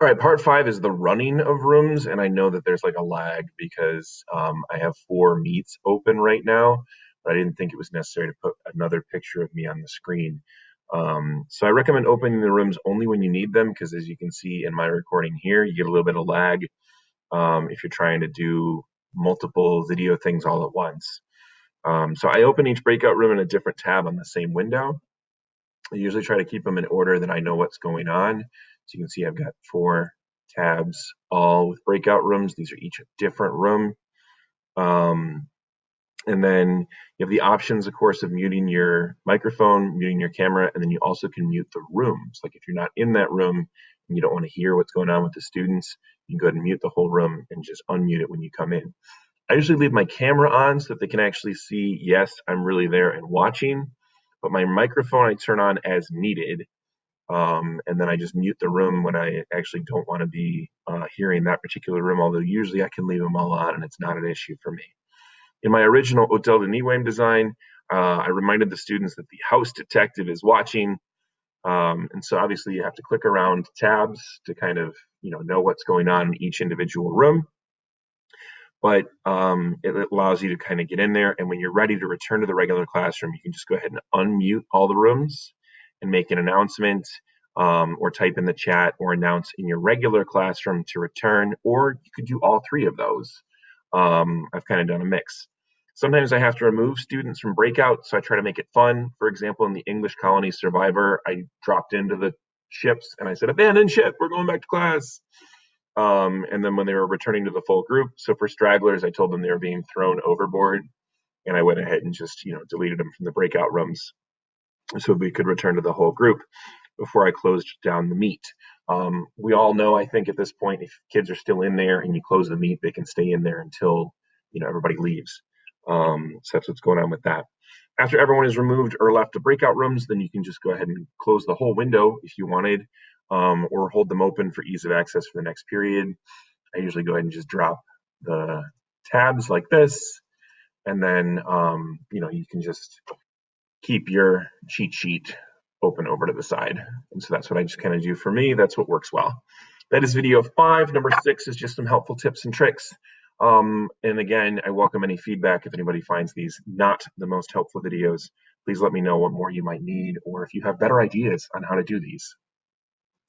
All right, part five is the running of rooms, and I know that there's like a lag because I have four meets open right now, but I didn't think it was necessary to put another picture of me on the screen. So I recommend opening the rooms only when you need them because, as you can see in my recording here, you get a little bit of lag if you're trying to do multiple video things all at once. So I open each breakout room in a different tab on the same window. I usually try to keep them in order that I know what's going on. So you can see I've got four tabs, all with breakout rooms. These are each a different room. Um, and then you have the options, of course, of muting your microphone, muting your camera, and then you also can mute the rooms. Like if you're not in that room and you don't want to hear what's going on with the students, you can go ahead and mute the whole room and just unmute it when you come in. I usually leave my camera on so that they can actually see, yes, I'm really there and watching, but my microphone I turn on as needed. And then I just mute the room when I actually don't want to be hearing that particular room, although usually I can leave them all on and it's not an issue for me. In my original Hotel de Niwem design, I reminded the students that the house detective is watching. And so obviously you have to click around tabs to kind of know what's going on in each individual room. But it allows you to kind of get in there. And when you're ready to return to the regular classroom, you can just go ahead and unmute all the rooms and make an announcement or type in the chat or announce in your regular classroom to return, or you could do all three of those. I've kind of done a mix. Sometimes I have to remove students from breakout, so I try to make it fun. For example, in the English Colony Survivor, I dropped into the ships and I said, abandon ship, we're going back to class. And then when they were returning to the full group, so for stragglers, I told them they were being thrown overboard, and I went ahead and just deleted them from the breakout rooms so we could return to the whole group before I closed down the meet. We all know, I think, at this point, if kids are still in there and you close the meet, they can stay in there until everybody leaves. So that's what's going on with that. After everyone is removed or left the breakout rooms, then you can just go ahead and close the whole window if you wanted, or hold them open for ease of access for the next period. I usually go ahead and just drop the tabs like this, and then you can just keep your cheat sheet open over to the side. And so that's what I just kind of do for me. That's what works well. That is video 5. Number 6 is just some helpful tips and tricks. And again, I welcome any feedback if anybody finds these not the most helpful videos. Please let me know what more you might need, or if you have better ideas on how to do these.